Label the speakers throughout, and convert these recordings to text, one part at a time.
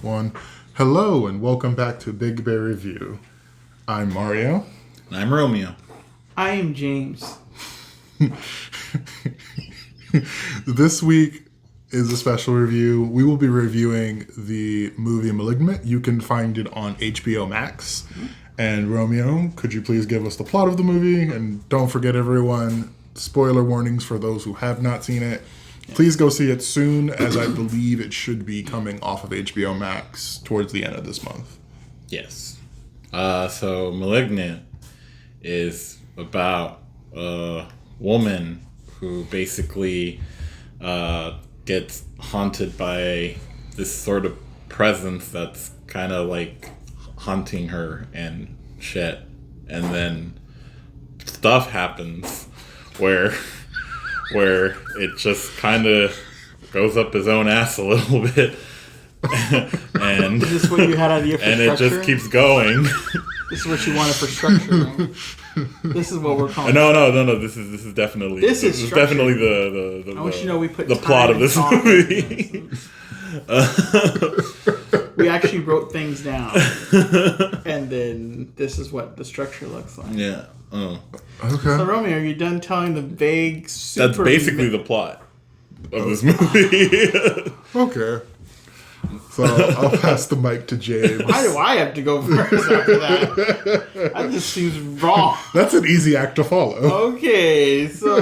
Speaker 1: One. Hello and welcome back to Big Bear Review. I'm Mario.
Speaker 2: And I'm Romeo.
Speaker 3: I am James.
Speaker 1: This week is a special review. We will be reviewing the movie Malignant. You can find it on HBO Max. And Romeo, could you please give us the plot of the movie? And don't forget, everyone, spoiler warnings for those who have not seen it. Please go see it soon, as I believe it should be coming off of HBO Max towards the end of this month.
Speaker 2: Yes. So Malignant is about a woman who basically gets haunted by this sort of presence that's kind of like haunting her and shit. And then stuff happens where it just kind of goes up his own ass a little bit. And
Speaker 3: is this what you had idea for
Speaker 2: and
Speaker 3: structure?
Speaker 2: it just keeps going.
Speaker 3: This is what you wanted for structure. This is what we're calling.
Speaker 2: No. This is definitely definitely the
Speaker 3: I want you to know we put
Speaker 2: the plot of this movie.
Speaker 3: We actually wrote things down, and then this is what the structure looks like.
Speaker 2: Yeah. Oh.
Speaker 1: Okay.
Speaker 3: So Romeo, are you done telling the vague?
Speaker 2: That's basically the plot of this movie.
Speaker 1: Okay. So I'll pass the mic to James.
Speaker 3: Why do I have to go first after that? That just seems wrong.
Speaker 1: That's an easy act to follow.
Speaker 3: Okay, so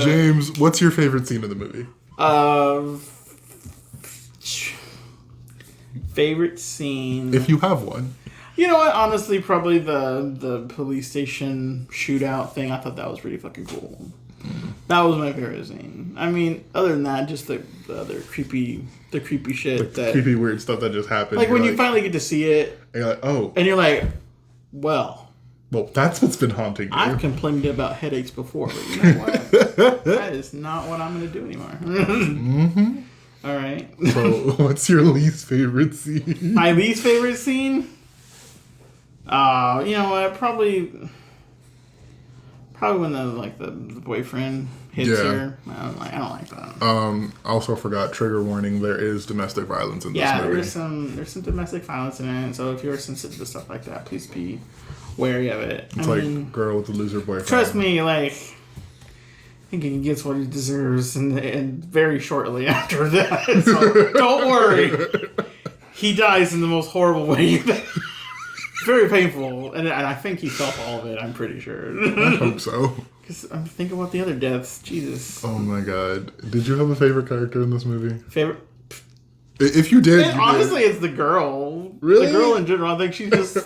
Speaker 1: James, what's your favorite scene of the movie?
Speaker 3: Favorite scene.
Speaker 1: If you have one.
Speaker 3: You know what? Honestly, probably the police station shootout thing. I thought that was pretty fucking cool. That was my favorite scene. I mean, other than that, just the other creepy shit,
Speaker 1: Like creepy, weird stuff that just happened.
Speaker 3: like when you finally get to see it,
Speaker 1: and you're like, oh,
Speaker 3: and you're like, well,
Speaker 1: that's what's been haunting you.
Speaker 3: I've complained about headaches before, but you know what? That is not what I'm going to do anymore.
Speaker 1: Mm-hmm.
Speaker 3: All right.
Speaker 1: So, what's your least favorite scene?
Speaker 3: My least favorite scene? You know what? Probably when the boyfriend hits her. I don't like that.
Speaker 1: Also forgot, trigger warning, there is domestic violence in this movie.
Speaker 3: Yeah, there's some domestic violence in it. So if you're sensitive to stuff like that, please be wary of it.
Speaker 1: It's girl with the loser boyfriend.
Speaker 3: Trust me, I think he gets what he deserves, and very shortly after that. So don't worry. He dies in the most horrible way. Very painful, and I think he felt all of it. I'm pretty sure.
Speaker 1: I hope so.
Speaker 3: Because I'm thinking about the other deaths. Jesus.
Speaker 1: Oh my god! Did you have a favorite character in this movie?
Speaker 3: Favorite?
Speaker 1: If you did,
Speaker 3: honestly, it's the girl.
Speaker 1: Really?
Speaker 3: The girl in general. I think she's just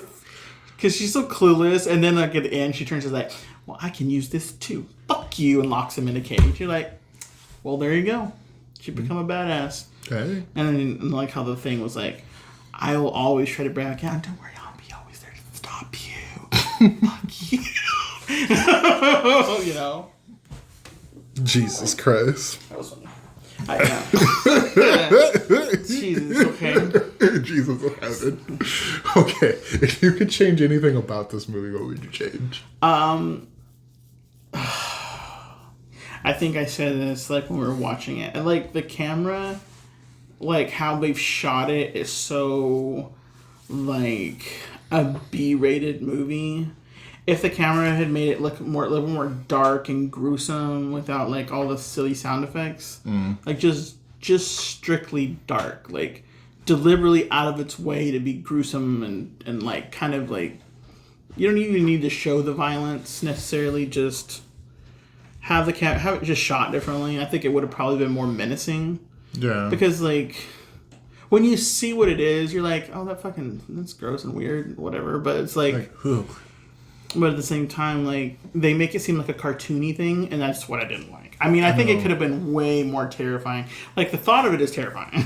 Speaker 3: because she's so clueless, and then at the end, she turns to like, "Well, I can use this too. Fuck you," and locks him in a cage. You're like, "Well, there you go. She become a badass."
Speaker 1: Okay.
Speaker 3: And like how the thing was like, "I will always try to bring back out. Don't worry, I'll be always there to stop you." Fuck you. You know.
Speaker 1: Jesus Christ.
Speaker 3: That was funny. I know. Jesus, okay.
Speaker 1: Jesus of heaven. Okay, if you could change anything about this movie, what would you change?
Speaker 3: I think I said this like when we were watching it, and like the camera, like how they've shot it is so like a B-rated movie. If the camera had made it look a little more dark and gruesome without like all the silly sound effects, like just strictly dark, like deliberately out of its way to be gruesome and like kind of like you don't even need to show the violence necessarily, just have it just shot differently. I think it would have probably been more menacing.
Speaker 1: Yeah.
Speaker 3: Because like when you see what it is, you're like, oh, that's gross and weird, whatever. But it's like but at the same time, like, they make it seem like a cartoony thing, and that's what I didn't like. I mean, I think it could have been way more terrifying. Like, the thought of it is terrifying.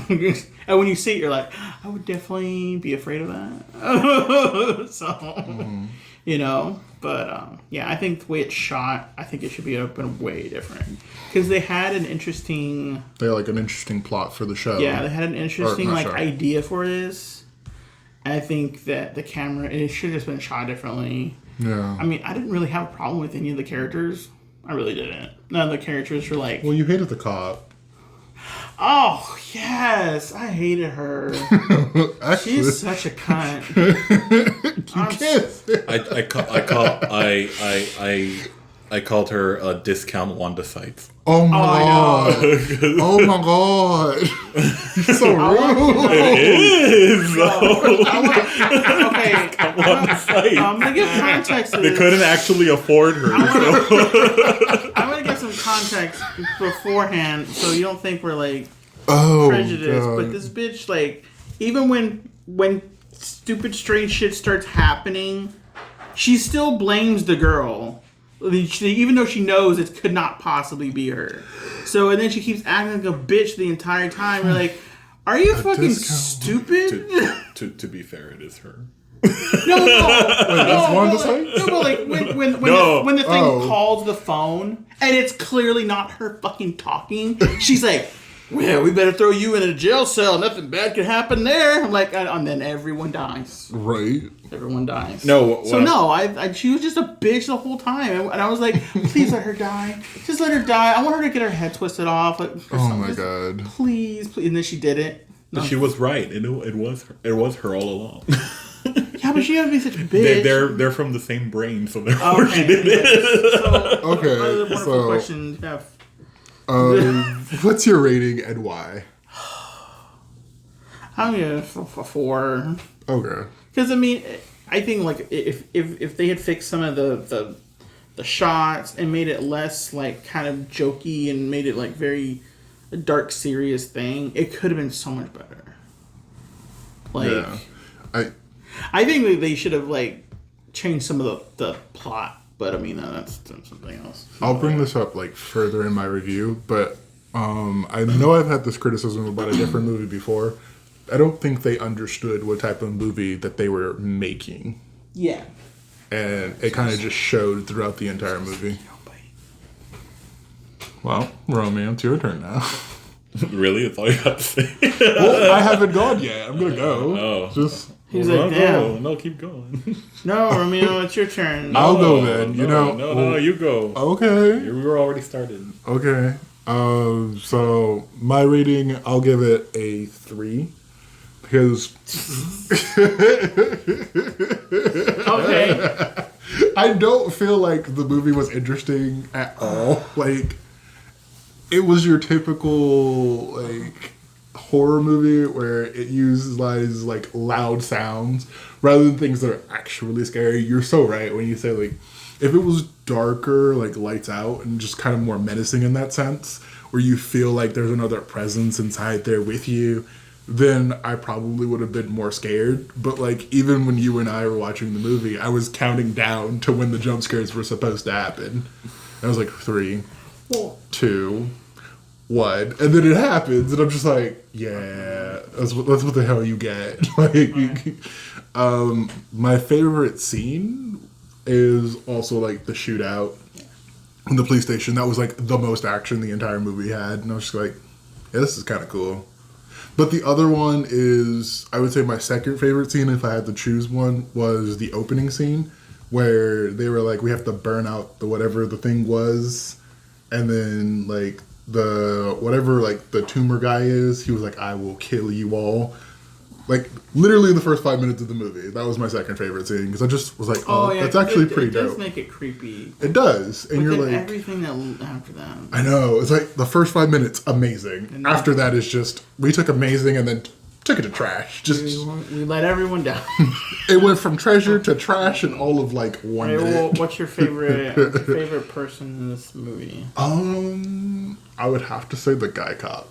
Speaker 3: And when you see it, you're like, I would definitely be afraid of that. So, you know. But, yeah, I think the way it's shot, I think it should be been way different. Because they had an interesting...
Speaker 1: They had, like, an interesting plot for the show.
Speaker 3: Yeah, they had an interesting, idea for this. And I think that the camera, it should have just been shot differently.
Speaker 1: Yeah.
Speaker 3: I mean, I didn't really have a problem with any of the characters. I really didn't. None of the characters were like...
Speaker 1: Well, you hated the cop.
Speaker 3: Oh, yes. I hated her.
Speaker 1: Actually,
Speaker 3: She's such a cunt.
Speaker 2: I called her a discount Wanda Sykes.
Speaker 1: Oh my god.
Speaker 3: I know.
Speaker 1: Oh my god. You're so rude.
Speaker 2: It is.
Speaker 3: Okay.
Speaker 2: Wanda Sykes.
Speaker 3: I'm going to give context to
Speaker 2: They
Speaker 3: this.
Speaker 2: couldn't actually afford her.
Speaker 3: I'm going to give some context beforehand so you don't think we're like prejudiced.
Speaker 1: God.
Speaker 3: But this bitch, like, even when stupid strange shit starts happening, she still blames the girl. Even though she knows it could not possibly be her. So, and then she keeps acting like a bitch the entire time. You're like, are you fucking stupid?
Speaker 2: To be fair, it is her.
Speaker 1: That's Wanda Sykes?
Speaker 3: No, but like when the thing calls the phone and it's clearly not her fucking talking, she's like, well, we better throw you in a jail cell. Nothing bad could happen there. I'm like, and then everyone dies.
Speaker 1: Right.
Speaker 3: Everyone dies.
Speaker 2: No.
Speaker 3: So no, I she was just a bitch the whole time, and I was like, please let her die. Just let her die. I want her to get her head twisted off. Like,
Speaker 1: Oh my god.
Speaker 3: Please. And then she did it. No.
Speaker 2: She was right. It was her. It was her all along.
Speaker 3: Yeah, but she had to be such a bitch.
Speaker 2: They're from the same brain, so therefore she did it.
Speaker 3: So,
Speaker 1: Okay,
Speaker 3: other wonderful
Speaker 1: so-
Speaker 3: questions you have.
Speaker 1: What's your rating and why?
Speaker 3: I'm gonna for 4.
Speaker 1: Okay.
Speaker 3: Because I mean, I think like if they had fixed some of the shots and made it less like kind of jokey and made it like very a dark serious thing, it could have been so much better. Like,
Speaker 1: Yeah.
Speaker 3: I think that they should have like changed some of the plot. But I mean, that's something else.
Speaker 1: I'll bring this up like further in my review, but I know I've had this criticism about a different movie before. I don't think they understood what type of movie that they were making.
Speaker 3: Yeah.
Speaker 1: And it kind of just showed throughout the entire movie. Well, Romeo, it's your turn now.
Speaker 2: Really? That's all you have to say?
Speaker 1: Well, I haven't gone yet. I'm going to go.
Speaker 2: Oh.
Speaker 1: Just...
Speaker 3: He's
Speaker 2: Well,
Speaker 3: like,
Speaker 2: no,
Speaker 3: damn.
Speaker 2: No, keep going.
Speaker 3: No, Romeo, it's your turn.
Speaker 1: I'll go then. You know.
Speaker 2: No, you go.
Speaker 1: Okay.
Speaker 2: We were already started.
Speaker 1: Okay. So my rating, I'll give it a 3 because
Speaker 3: Okay.
Speaker 1: I don't feel like the movie was interesting at all. Like, it was your typical like horror movie where it uses like loud sounds rather than things that are actually scary. You're so right when you say like if it was darker, like lights out and just kind of more menacing in that sense, where you feel like there's another presence inside there with you, then I probably would have been more scared. But like even when you and I were watching the movie, I was counting down to when the jump scares were supposed to happen. I was like 3, 2, 1, and then it happens, and I'm just like, yeah, that's what the hell you get. Like, my favorite scene is also like the shootout in the police station. That was like the most action the entire movie had, and I was just like, yeah, this is kind of cool. But the other one is, I would say my second favorite scene, if I had to choose one, was the opening scene where they were like, we have to burn out the whatever the thing was, and then like the whatever like the tumor guy is, he was like, I will kill you all. Like literally in the first 5 minutes of the movie, that was my second favorite scene because I just was like, oh yeah, that's actually pretty dope. It
Speaker 3: does make it creepy.
Speaker 1: It does, and you're like
Speaker 3: everything that after that.
Speaker 1: I know, it's like the first 5 minutes amazing. And after that is just we took amazing and then took it to trash. Just
Speaker 3: we let everyone down.
Speaker 1: It went from treasure to trash in all of like 1 minute.
Speaker 3: Well, what's your favorite person in this movie?
Speaker 1: I would have to say the guy cop.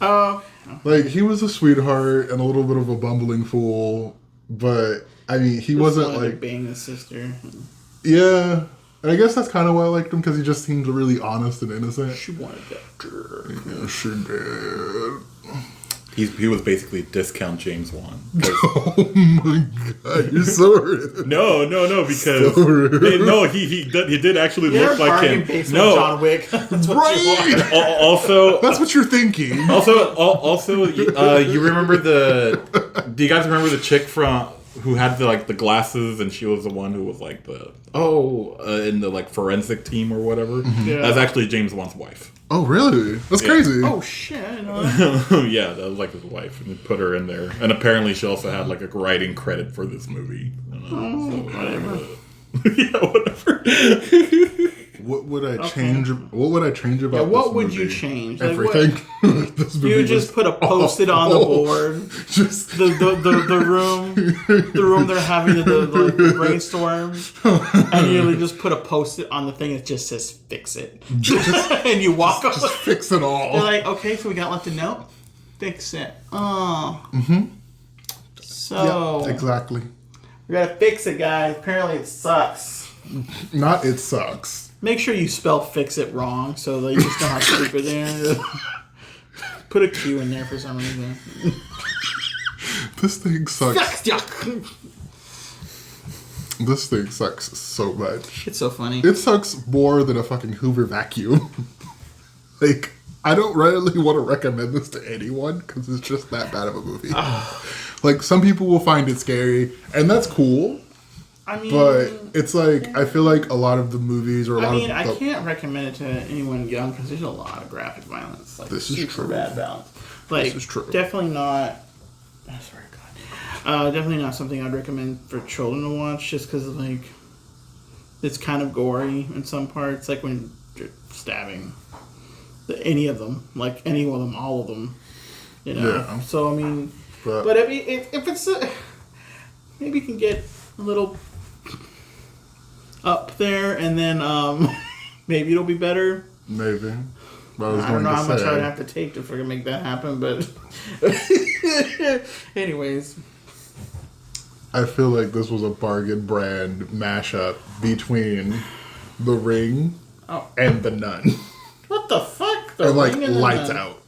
Speaker 3: Oh.
Speaker 1: Like, he was a sweetheart and a little bit of a bumbling fool, but, I mean, he wasn't, like...
Speaker 3: to bang his sister.
Speaker 1: Yeah, and I guess that's kind of why I liked him, because he just seemed really honest and innocent.
Speaker 3: She wanted that jerk.
Speaker 1: Yeah, she did.
Speaker 2: He was basically discount James Wan.
Speaker 1: Oh my god, you're so rude.
Speaker 2: No, because
Speaker 1: So rude.
Speaker 2: no, he did actually look like him.
Speaker 3: No, John Wick. That's what you want.
Speaker 2: Also,
Speaker 1: that's what you're thinking.
Speaker 2: Also, you remember do you guys remember the chick from who had the glasses, and she was the one who was like in the like forensic team or whatever?
Speaker 3: Yeah.
Speaker 2: That's actually James Wan's wife.
Speaker 1: Oh, really? That's crazy.
Speaker 3: Oh shit! I didn't know that.
Speaker 2: Yeah, that was like his wife, and he put her in there. And apparently, she also had like a writing credit for this movie.
Speaker 3: Whatever.
Speaker 2: Yeah, whatever.
Speaker 1: What would I change? What would I change about?
Speaker 3: Yeah, what
Speaker 1: this
Speaker 3: would
Speaker 1: movie?
Speaker 3: you change?
Speaker 1: Everything. This movie
Speaker 3: You would
Speaker 1: was
Speaker 3: just put a post-it on the board.
Speaker 1: Just
Speaker 3: The room they're having the brainstorm, and you just put a post-it on the thing that just says "fix it," and you walk up.
Speaker 1: just fix it all.
Speaker 3: They're like, okay, so we got left a note. Fix it. Oh. So
Speaker 1: Yeah, exactly.
Speaker 3: we gotta fix it, guys. Apparently, it sucks.
Speaker 1: Not it sucks.
Speaker 3: Make sure you spell "fix it" wrong, so that you just know how stupid they are. Put a Q in there for some reason.
Speaker 1: This thing sucks.
Speaker 3: Fix
Speaker 1: This thing sucks so much.
Speaker 3: It's so funny.
Speaker 1: It sucks more than a fucking Hoover vacuum. Like, I don't really want to recommend this to anyone because it's just that bad of a movie. Like, some people will find it scary, and that's cool.
Speaker 3: I mean,
Speaker 1: But it's like, I feel like a lot of the movies or a lot of
Speaker 3: I
Speaker 1: the,
Speaker 3: can't recommend it to anyone young because there's a lot of graphic violence. Like,
Speaker 1: This is
Speaker 3: super
Speaker 1: true.
Speaker 3: bad balance. Like,
Speaker 1: This is true.
Speaker 3: Definitely not. I swear to God. Definitely not something I'd recommend for children to watch, just because like it's kind of gory in some parts, like when you're stabbing any of them, like any of them, all of them. You know.
Speaker 1: Yeah.
Speaker 3: So I mean,
Speaker 1: but
Speaker 3: I mean, if it's maybe you can get a little up there, and then maybe it'll be better.
Speaker 1: maybe. But
Speaker 3: I don't know how much I would have to take to freaking make that happen, but anyways.
Speaker 1: I feel like this was a bargain brand mashup between The Ring and The Nun.
Speaker 3: What the fuck?
Speaker 1: And like
Speaker 3: Ring and the
Speaker 1: Lights
Speaker 3: Nun.
Speaker 1: Out.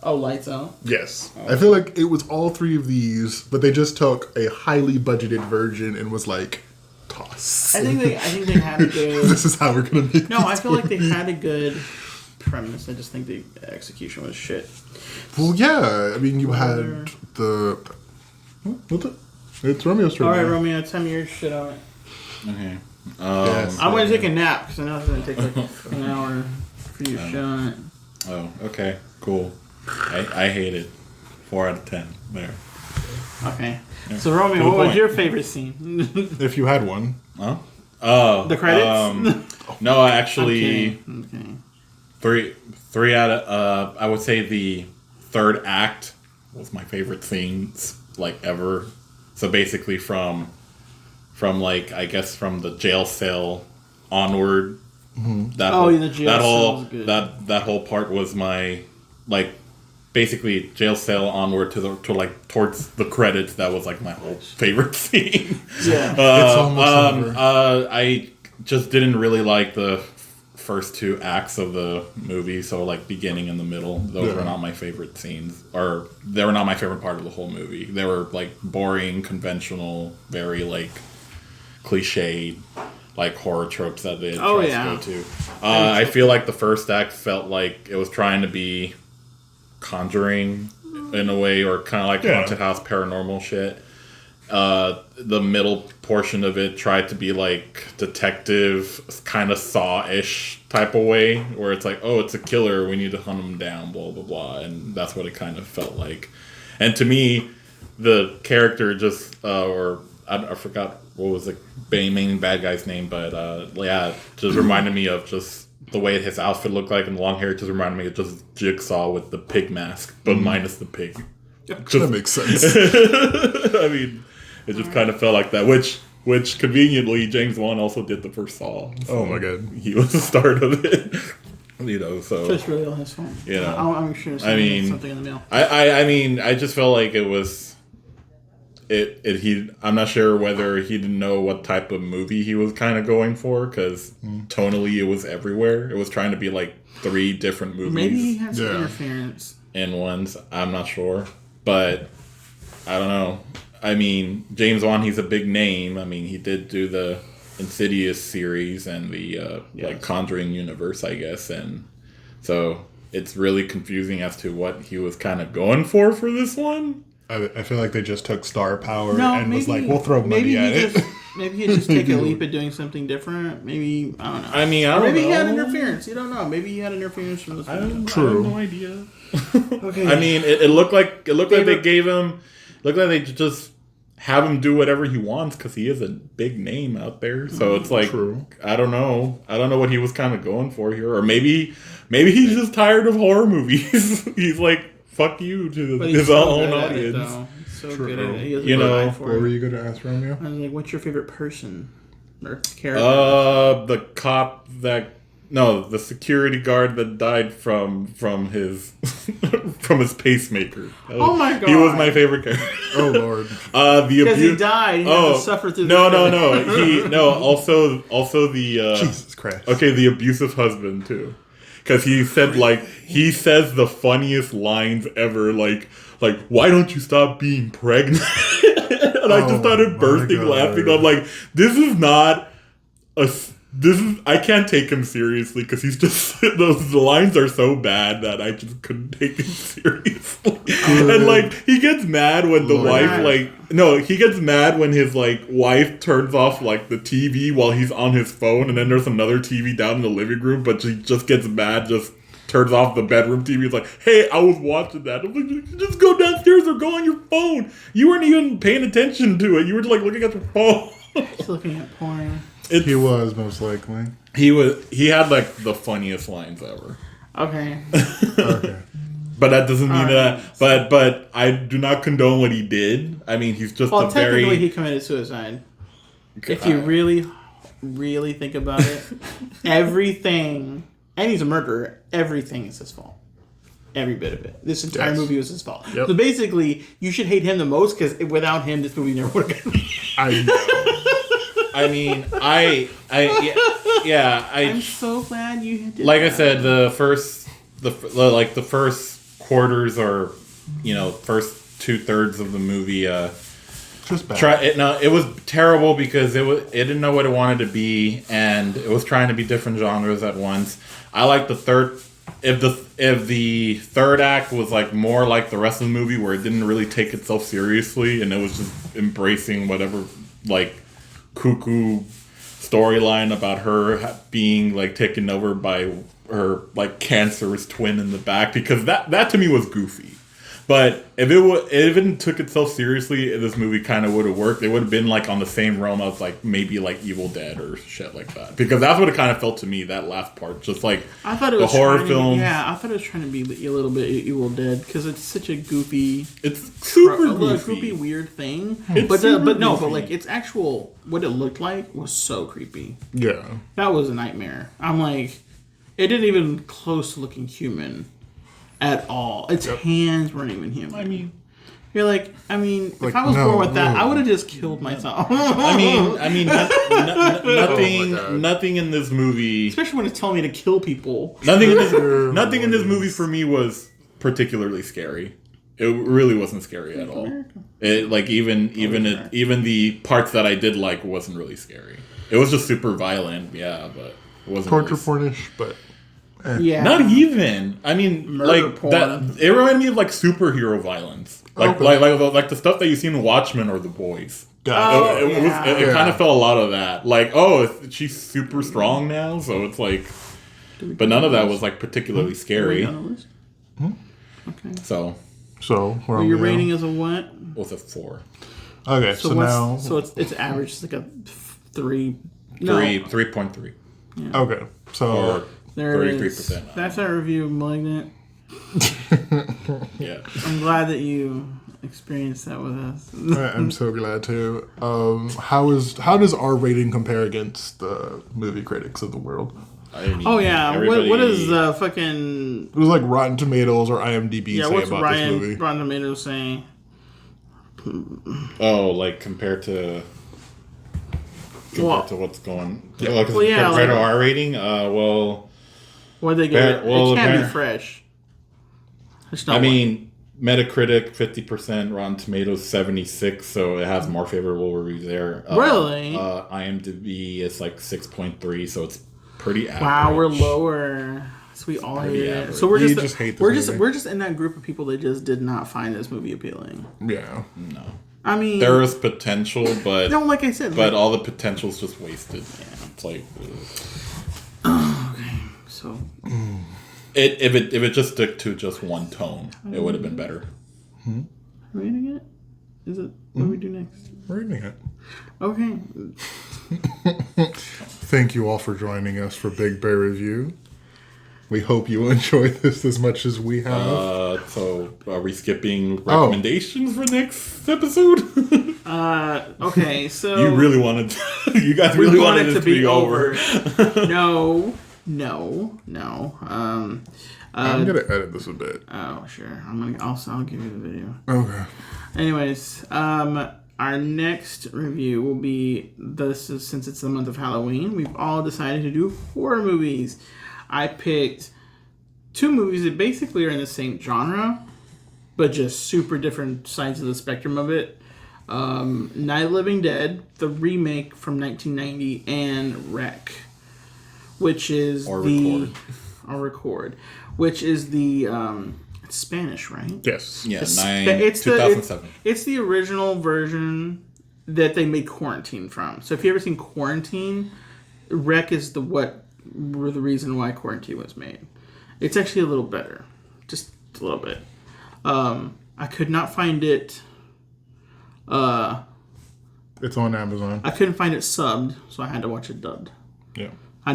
Speaker 3: Oh, Lights Out.
Speaker 1: Yes. I feel like it was all three of these, but they just took a highly budgeted version and was like, toss.
Speaker 3: I think they had a good.
Speaker 1: This is how we're gonna make
Speaker 3: No, I feel like they had a good premise. I just think the execution was shit.
Speaker 1: Well, yeah. I mean, you had the. What's it? It's Romeo's turn.
Speaker 3: All right,
Speaker 1: now.
Speaker 3: Romeo, tell me your shit on it.
Speaker 2: Okay.
Speaker 1: Yes.
Speaker 3: I'm gonna take a nap because I know it's gonna take like an hour for you to shit on it.
Speaker 2: Oh, okay. Cool. I hate it. 4 out of 10. There.
Speaker 3: Okay.
Speaker 2: Yeah.
Speaker 3: So Romeo,
Speaker 2: Good
Speaker 3: what was
Speaker 2: point.
Speaker 3: your favorite scene?
Speaker 1: If you had one.
Speaker 2: Huh? Oh.
Speaker 3: The credits?
Speaker 2: No, I actually...
Speaker 3: Okay.
Speaker 2: Three out of... I would say the third act was my favorite scenes, like, ever. So basically from like, I guess from the jail cell onward. That
Speaker 3: Oh,
Speaker 2: whole,
Speaker 3: the jail
Speaker 2: that
Speaker 3: cell
Speaker 2: whole,
Speaker 3: was good.
Speaker 2: That whole part was my, like, basically jail cell onward to like towards the credits. That was like my whole favorite scene.
Speaker 3: Yeah.
Speaker 1: It's almost over.
Speaker 2: I just didn't really like the first two acts of the movie, so like beginning and the middle, those were not my favorite scenes, or they were not my favorite part of the whole movie. They were like boring, conventional, very like cliched, like horror tropes that they tried to go to. I feel like the first act felt like it was trying to be Conjuring in a way, or kind of like haunted house paranormal shit. The middle portion of it tried to be like detective, kind of Saw-ish type of way, where it's like, oh, it's a killer, we need to hunt him down, blah blah blah, and that's what it kind of felt like. And to me, the character just, or I forgot what was the main bad guy's name, but yeah, just reminded me of just the way his outfit looked like, and the long hair just reminded me of just Jigsaw with the pig mask, but minus the pig.
Speaker 1: That makes sense.
Speaker 2: I mean, it just kind of felt like that, which conveniently James Wan also did the first Saw. So
Speaker 1: Oh my god.
Speaker 2: he was the start of it. You know, so
Speaker 3: So it's really all his fault.
Speaker 2: You know.
Speaker 3: I'm sure
Speaker 2: I mean,
Speaker 3: something in the mail.
Speaker 2: I mean, I just felt like it was. I'm not sure whether he didn't know what type of movie he was kind of going for, because tonally it was everywhere. It was trying to be like 3 different movies.
Speaker 3: Maybe he had some interference.
Speaker 2: In ones. I'm not sure. But I don't know. I mean, James Wan, he's a big name. I mean, he did do the Insidious series and the like Conjuring universe, I guess. And so it's really confusing as to what he was kind of going for this one.
Speaker 1: I feel like they just took star power
Speaker 3: No,
Speaker 1: and was
Speaker 3: maybe-
Speaker 1: like, we'll throw money
Speaker 3: maybe
Speaker 1: at
Speaker 3: he
Speaker 1: it.
Speaker 3: just- Maybe he'd just take a leap at doing something different. Maybe, I don't know.
Speaker 2: I mean, I don't know.
Speaker 3: Maybe he had interference. You don't know. Maybe he had interference from this movie.
Speaker 1: True.
Speaker 2: I have no idea.
Speaker 3: Okay.
Speaker 2: I mean, it looked like they gave him. Looked like they just have him do whatever he wants because he is a big name out there. So it's like,
Speaker 1: True.
Speaker 2: I don't know what he was kind of going for here, or maybe he's just tired of horror movies. He's like, fuck you to his own audience.
Speaker 3: So
Speaker 1: True.
Speaker 3: good at it. He has a
Speaker 2: You
Speaker 3: good
Speaker 2: know,
Speaker 3: eye for
Speaker 1: What
Speaker 3: it.
Speaker 1: were you going to ask, Romeo?
Speaker 3: I was like, what's your favorite person or character?
Speaker 2: The cop the security guard that died from his from his pacemaker.
Speaker 3: Oh my god,
Speaker 2: he was my favorite character.
Speaker 1: Oh Lord.
Speaker 3: Because he died. He had to suffer through.
Speaker 2: Also the
Speaker 1: Jesus Christ.
Speaker 2: Okay, the abusive husband too, because he said he says the funniest lines ever, like why don't you stop being pregnant? And I just started bursting laughing. I'm like, I can't take him seriously because he's just the lines are so bad that I just couldn't take him seriously. And he gets mad when the wife he gets mad when his wife turns off the TV while he's on his phone, and then there's another TV down in the living room, but she just gets mad, just turns off the bedroom TV. It's like, hey, I was watching that. I'm like, just go downstairs or go on your phone. You weren't even paying attention to it. You were just looking at your phone.
Speaker 3: He's looking at porn.
Speaker 1: He was most likely.
Speaker 2: He had the funniest lines ever.
Speaker 3: Okay.
Speaker 1: Okay.
Speaker 2: But that doesn't mean that. But I do not condone what he did. I mean, he's just
Speaker 3: technically he committed suicide. If you really, really think about it, everything, and he's a murderer. Everything is his fault. Every bit of it. This entire movie was his fault.
Speaker 1: Yep.
Speaker 3: So basically, you should hate him the most because without him, this movie never would have gotten.
Speaker 1: I know.
Speaker 2: I mean, I'm
Speaker 3: so glad you did
Speaker 2: like
Speaker 3: that.
Speaker 2: I said, the first quarters or first 2/3 of the movie
Speaker 1: Just bad.
Speaker 2: it was terrible because it didn't know what it wanted to be, and it was trying to be different genres at once. I like the third. If the third act was more like the rest of the movie, where it didn't really take itself seriously and it was just embracing whatever cuckoo storyline about her being taken over by her cancerous twin in the back, because that to me was goofy. But if it even took itself seriously, this movie kind of would have worked. It would have been on the same realm of maybe Evil Dead or shit like that, because that's what it kind of felt to me, that last part, just I thought it was the horror film.
Speaker 3: I thought it was trying to be a little bit Evil Dead because it's such a goofy,
Speaker 2: it's super
Speaker 3: goofy weird thing. But its actual what it looked like was so creepy.
Speaker 1: Yeah.
Speaker 3: That was a nightmare. I'm like, it didn't even close to looking human at all. Its hands weren't even human. I mean, you're if I was born with that, I would have just killed myself.
Speaker 2: Nothing in this movie,
Speaker 3: especially when it's telling me to kill people.
Speaker 2: Nothing in this movie for me was particularly scary. It really wasn't scary at all. It even the parts that I did wasn't really scary. It was just super violent, but it wasn't
Speaker 1: torture
Speaker 2: really
Speaker 1: pornish, but.
Speaker 3: Yeah,
Speaker 2: not even. I mean,
Speaker 3: porn.
Speaker 2: That. It reminded me of superhero violence, like the stuff that you see in Watchmen or The Boys. It kind of felt a lot of that. She's super strong now, so it's but none of that was particularly scary.
Speaker 3: Okay.
Speaker 1: So
Speaker 3: your rating is a what?
Speaker 2: Was a 4.
Speaker 1: Okay, so now
Speaker 3: it's average. It's a 3.
Speaker 2: 3.3.
Speaker 1: Yeah. Okay, so.
Speaker 3: There 33%. That's our review of Malignant.
Speaker 2: Yeah.
Speaker 3: I'm glad that you experienced that with us.
Speaker 1: I'm so glad too. How does our rating compare against the movie critics of the world?
Speaker 3: What is the fucking...
Speaker 1: It was Rotten Tomatoes or IMDb say
Speaker 3: what's
Speaker 1: about this movie?
Speaker 3: Rotten Tomatoes saying?
Speaker 2: Compared to what's going...
Speaker 1: Yeah.
Speaker 2: Compared to our rating?
Speaker 3: What they get? It can't be fresh.
Speaker 2: Metacritic 50%, Rotten Tomatoes 76, so it has more favorable reviews there.
Speaker 3: Really?
Speaker 2: IMDb is 6.3, so it's pretty average.
Speaker 3: Wow, we're lower. So we all hate it. So we're just in that group of people that just did not find this movie appealing.
Speaker 1: Yeah.
Speaker 2: No.
Speaker 3: I mean,
Speaker 2: there is potential, but
Speaker 3: no, like I said,
Speaker 2: but all the potential's just wasted. Yeah. It's like,
Speaker 3: okay, so
Speaker 2: if it just stuck to just one tone, it would have been better.
Speaker 3: Rating it? Is it what do we do next?
Speaker 1: Rating it.
Speaker 3: Okay.
Speaker 1: Thank you all for joining us for Big Bear Review. We hope you enjoy this as much as we have.
Speaker 2: So are we skipping recommendations for next episode?
Speaker 3: Okay, so
Speaker 2: you really wanted you guys really wanted it to be over.
Speaker 3: No.
Speaker 1: I'm gonna edit this a bit.
Speaker 3: Oh, sure. I'll give you the video.
Speaker 1: Okay.
Speaker 3: Anyways, our next review will be since it's the month of Halloween, we've all decided to do horror movies. I picked 2 movies that basically are in the same genre, but just super different sides of the spectrum of it. Night of the Living Dead, the remake from 1990, and Wreck, which is Record, which is the it's Spanish, right?
Speaker 1: Yes.
Speaker 2: Yeah,
Speaker 3: It's
Speaker 2: 2007.
Speaker 3: It's the original version that they made Quarantine from. So if you ever seen Quarantine, Wreck is the reason why Quarantine was made. It's actually a little better, just a little bit. I could not find it.
Speaker 1: It's on Amazon.
Speaker 3: I couldn't find it subbed, so I had to watch it dubbed.
Speaker 1: Yeah.
Speaker 3: I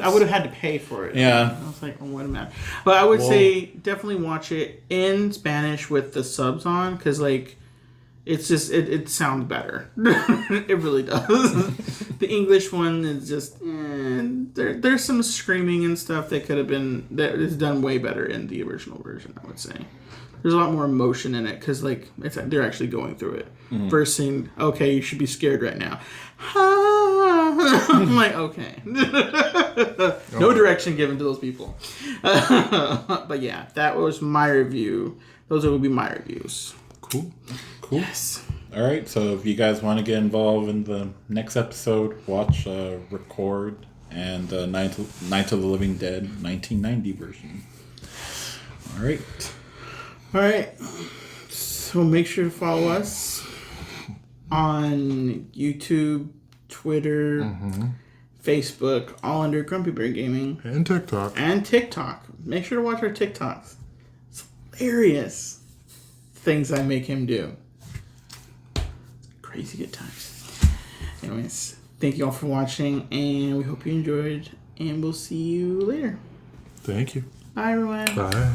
Speaker 3: would have had to pay for it.
Speaker 2: Yeah.
Speaker 3: I was like, oh, wait a minute. But I would say definitely watch it in Spanish with the subs on, because like it's just it sounds better. It really does. The English one is just there's some screaming and stuff that is done way better in the original version, I would say. There's a lot more emotion in it because like they're actually going through it. Mm-hmm. First scene, okay, you should be scared right now. I'm like, okay. No direction given to those people. But yeah, that was my review. Those will be my reviews.
Speaker 2: Cool.
Speaker 3: Yes.
Speaker 2: All right, so if you guys want to get involved in the next episode, watch Record and Night of the Living Dead 1990 version. All right.
Speaker 3: So make sure to follow us on YouTube, Twitter, Facebook, all under Grumpy Bear Gaming.
Speaker 1: And TikTok.
Speaker 3: Make sure to watch our TikToks. It's hilarious things I make him do. Crazy good times. Anyways, thank you all for watching, and we hope you enjoyed, and we'll see you later.
Speaker 1: Thank you.
Speaker 3: Bye, everyone.
Speaker 1: Bye.